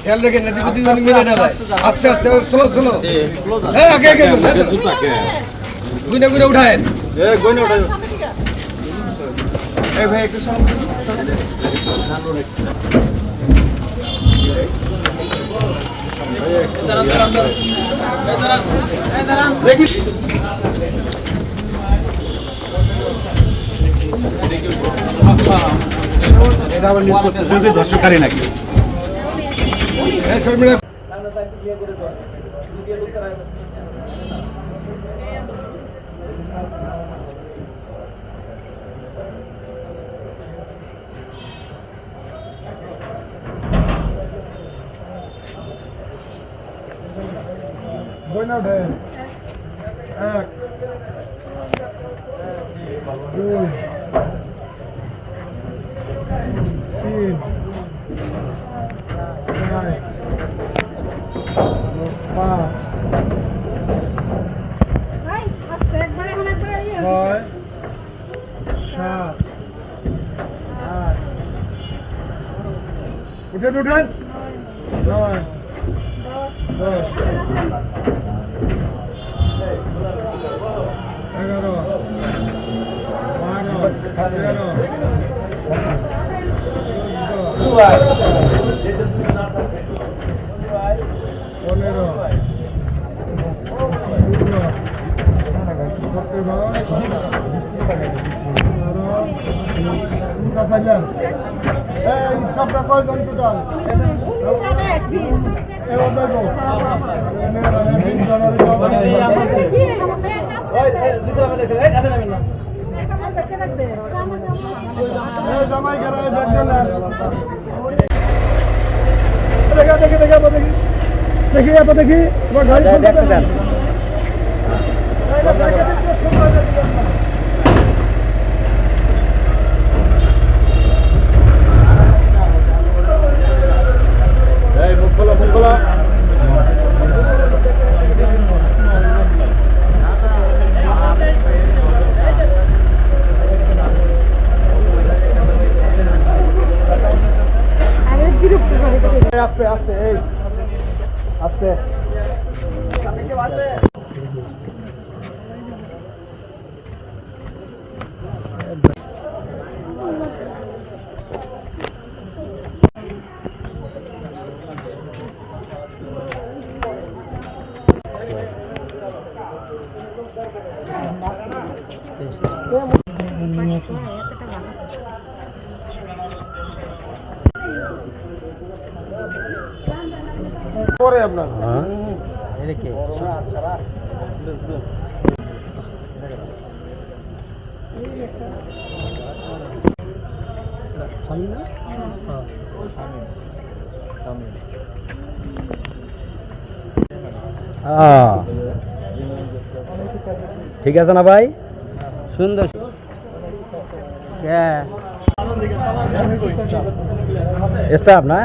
খেয়াল রেখে নদী গতি যেন মিলে না যায়। আস্তে আস্তে চলো চলো। আগে আগে গুনে গুনে উঠায়েন। ভাই একটু এটা আবার নিউজ করতে শুধু দর্শককারী নাকি Buena de 1 2 3 4 5 6 7 8 সবটা কয়জন টোটাল দেখি আস্তে আস্তে আস্তে পরে আপনার এদিকে ঠিক আছে না ভাই সুন্দর স্টাফ না